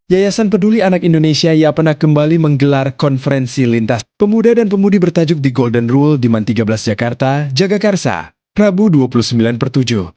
Yayasan Peduli Anak Indonesia Yapena kembali menggelar konferensi lintas pemuda dan pemudi bertajuk The Golden Rule di Man 13 Jakarta, Jagakarsa, Rabu 29/7.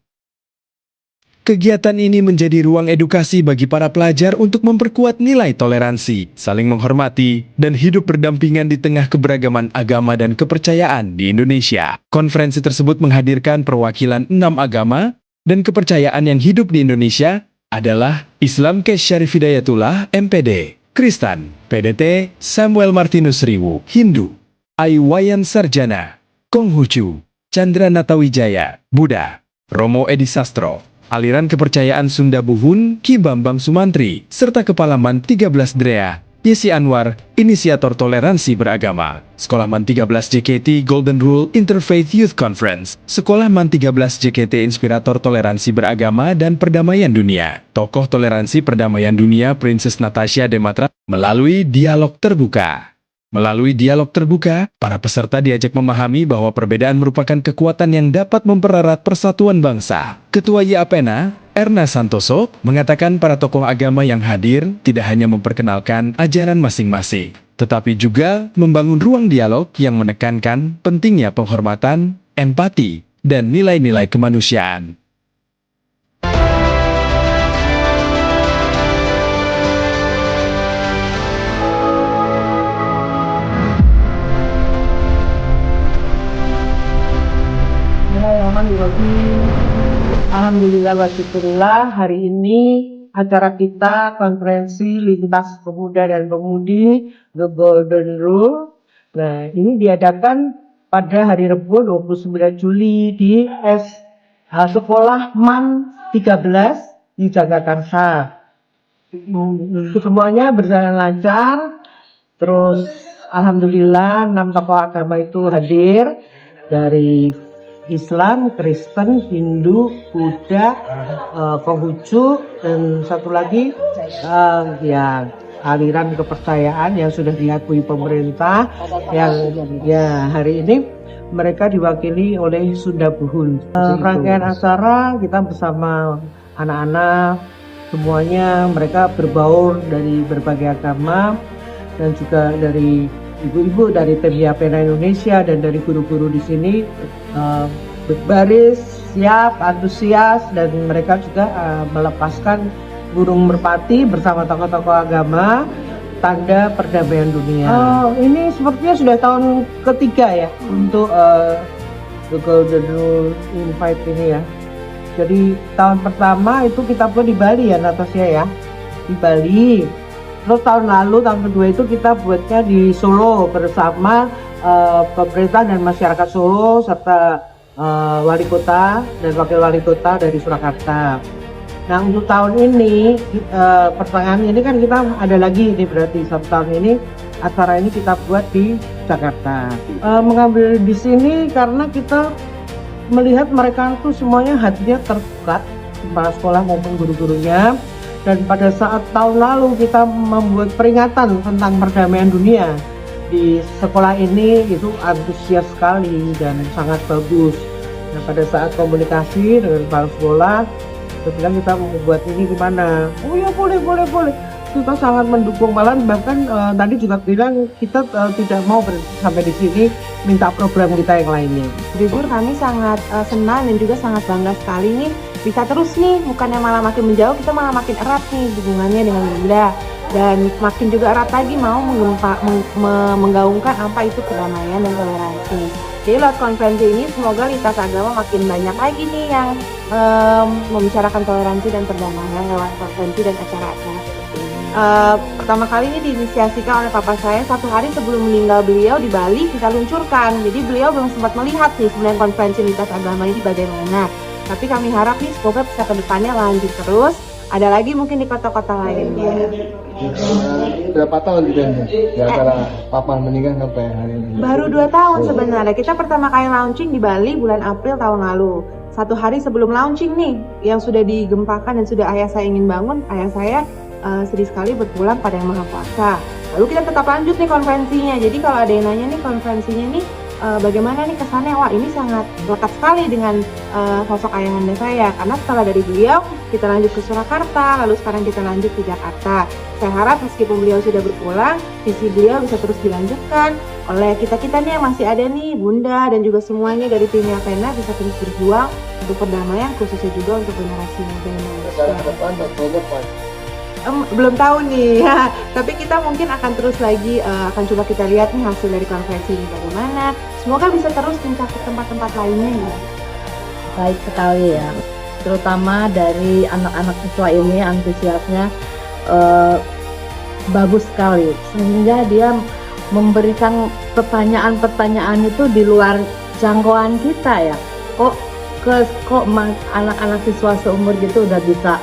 Kegiatan ini menjadi ruang edukasi bagi para pelajar untuk memperkuat nilai toleransi, saling menghormati, dan hidup berdampingan di tengah keberagaman agama dan kepercayaan di Indonesia. Konferensi tersebut menghadirkan perwakilan 6 agama dan kepercayaan yang hidup di Indonesia adalah Islam Kes Syarif Hidayatullah, MPD, Kristen, PDT, Samuel Martinus Riwu, Hindu, Aiwayan Sarjana, Konghucu, Chandra Natawijaya, Buddha, Romo Edi Sastro, aliran kepercayaan Sunda Buhun, Ki Bambang Sumantri, serta Kepala Man 13 Drea, Yesi Anwar, inisiator toleransi beragama. Sekolah Man 13 JKT Golden Rule Interfaith Youth Conference, Sekolah Man 13 JKT Inspirator Toleransi Beragama dan Perdamaian Dunia, Tokoh Toleransi Perdamaian Dunia Princess Natasha Dematra, melalui dialog terbuka. Melalui dialog terbuka, para peserta diajak memahami bahwa perbedaan merupakan kekuatan yang dapat mempererat persatuan bangsa. Ketua Yapena, Erna Santoso, mengatakan para tokoh agama yang hadir tidak hanya memperkenalkan ajaran masing-masing, tetapi juga membangun ruang dialog yang menekankan pentingnya penghormatan, empati, dan nilai-nilai kemanusiaan. Alhamdulillah wa syukurillah, hari ini acara kita konferensi lintas pemuda dan pemudi The Golden Rule. Nah, ini diadakan pada hari Rabu 29 Juli di Sekolah Man 13 di Jagakarsa. Semuanya berjalan lancar. Terus alhamdulillah 6 tokoh agama itu hadir dari Islam, Kristen, Hindu, Buddha, Konghucu, dan satu lagi aliran kepercayaan yang sudah diakui pemerintah. Yang hari ini mereka diwakili oleh Sunda Buhun. Rangkaian acara kita bersama anak-anak semuanya, mereka berbaur dari berbagai agama dan juga dari ibu-ibu dari tim Yapena Indonesia dan dari guru-guru di sini berbaris, siap, antusias, dan mereka juga melepaskan burung merpati bersama tokoh-tokoh agama, tanda perdamaian dunia. Ini sepertinya sudah tahun ketiga ya untuk The Golden Rule Invite ini ya. Jadi tahun pertama itu kita buat di Bali ya, Natasha ya, di Bali. Terus tahun lalu, tahun kedua itu kita buatnya di Solo bersama pemerintah dan masyarakat Solo serta wali kota dan wakil wali kota dari Surakarta. Nah, untuk tahun ini pertengahan ini kan kita ada lagi ini, berarti satu tahun ini acara ini kita buat di Jakarta. Mengambil di sini karena kita melihat mereka tuh semuanya hatinya terbuka, kepala sekolah maupun guru-gurunya. Dan pada saat tahun lalu kita membuat peringatan tentang perdamaian dunia di sekolah ini, itu antusias sekali dan sangat bagus. Nah, pada saat komunikasi dengan kepala sekolah, kita bilang kita mau buat ini gimana? Oh ya, boleh. Kita sangat mendukung, bahkan tadi juga bilang kita tidak mau berhenti sampai di sini, minta program kita yang lainnya. Jujur kami sangat senang dan juga sangat bangga sekali nih bisa terus nih, bukannya malah makin menjauh, kita malah makin erat nih hubungannya dengan Bunda, dan makin juga erat lagi mau menggaungkan apa itu perdamaian dan toleransi. Jadi lewat konferensi ini semoga lintas agama makin banyak lagi nih yang membicarakan toleransi dan perdamaian lewat konferensi dan acara-acara seperti ini. Pertama kali ini diinisiasikan oleh papa saya 1 hari sebelum meninggal beliau di Bali, kita luncurkan. Jadi beliau belum sempat melihat nih sebenarnya konferensi lintas agama ini bagaimana. Tapi kami harap nih semoga bisa ke depannya lanjut terus. Ada lagi mungkin di kota-kota lainnya. Berapa tahun gitu di acara papa meninggal sampai hari ini? Baru 2 tahun sebenarnya. Kita pertama kali launching di Bali bulan April tahun lalu. 1 hari sebelum launching nih, yang sudah digempakan dan sudah ayah saya ingin bangun, ayah saya sedih sekali berpulang pada Yang Maha Kuasa. Lalu kita tetap lanjut nih konferensinya. Jadi kalau ada yang nanya nih konferensinya nih bagaimana nih kesannya, wah ini sangat lekat sekali dengan sosok ayahanda saya, karena setelah dari beliau kita lanjut ke Surakarta, lalu sekarang kita lanjut ke Jakarta. Saya harap meskipun beliau sudah berpulang, visi beliau bisa terus dilanjutkan oleh kita-kita nih yang masih ada nih, Bunda dan juga semuanya dari tim Yapena bisa terus berjuang untuk perdamaian, khususnya juga untuk generasi muda Indonesia. Depan atau depan? Belum tahu nih, tapi kita mungkin akan terus lagi akan coba kita lihat nih hasil dari konferensi ini bagaimana. Semoga bisa terus mencakup tempat-tempat lainnya ya. Baik sekali ya, terutama dari anak-anak siswa ini antusiasnya bagus sekali, sehingga dia memberikan pertanyaan-pertanyaan itu di luar jangkauan kita ya. Kok anak-anak siswa seumur gitu udah bisa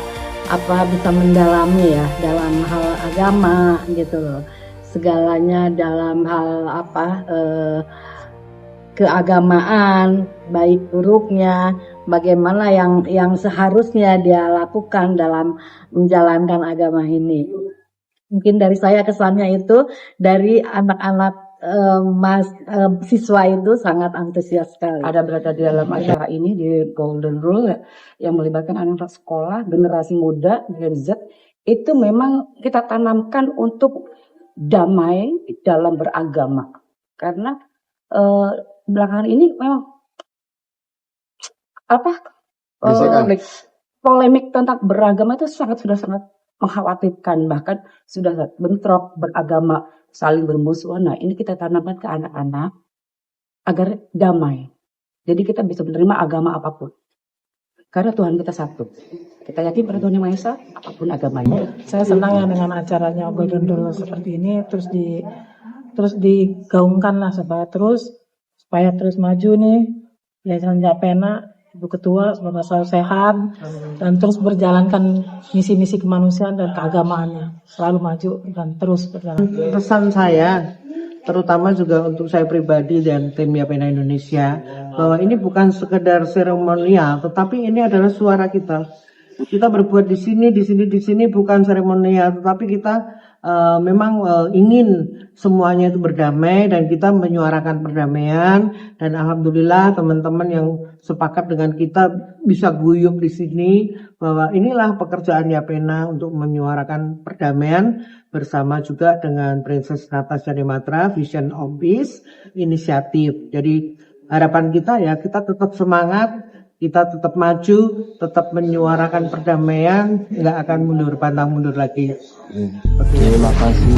mendalami ya dalam hal agama gitu loh, segalanya dalam hal keagamaan, baik buruknya, bagaimana yang seharusnya dia lakukan dalam menjalankan agama ini. Mungkin dari saya kesannya itu dari anak-anak siswa itu sangat antusias sekali. Ada berada di dalam acara ini di Golden Rule yang melibatkan anak-anak sekolah, generasi muda, Gen Z, itu memang kita tanamkan untuk damai dalam beragama. Karena belakangan ini memang polemik tentang beragama itu sudah sangat mengkhawatirkan, bahkan sudah bentrok beragama, saling bermusuhan. Nah, ini kita tanamkan ke anak-anak agar damai. Jadi kita bisa menerima agama apapun. Karena Tuhan kita satu. Kita yakin pada Tuhan Yang Maha Esa, apapun agamanya. Saya senang ya dengan acaranya Golden Rule seperti ini, terus digaungkan lah supaya terus maju nih, Yayasan Yapena, Ibu Ketua semoga selalu sehat dan terus berjalankan misi-misi kemanusiaan dan keagamaannya, selalu maju dan terus berjalan. Pesan saya, terutama juga untuk saya pribadi dan tim Yapena Indonesia, bahwa ini bukan sekedar seremonial, tetapi ini adalah suara kita. Kita berbuat di sini bukan seremonial, tetapi kita memang ingin semuanya itu berdamai dan kita menyuarakan perdamaian, dan alhamdulillah teman-teman yang sepakat dengan kita bisa guyup di sini bahwa inilah pekerjaan Yapena untuk menyuarakan perdamaian bersama juga dengan Princess Natasha Dematra Vision of Peace Initiative. Jadi harapan kita ya kita tetap semangat, kita tetap maju, tetap menyuarakan perdamaian, nggak akan pantang mundur lagi. Terima kasih.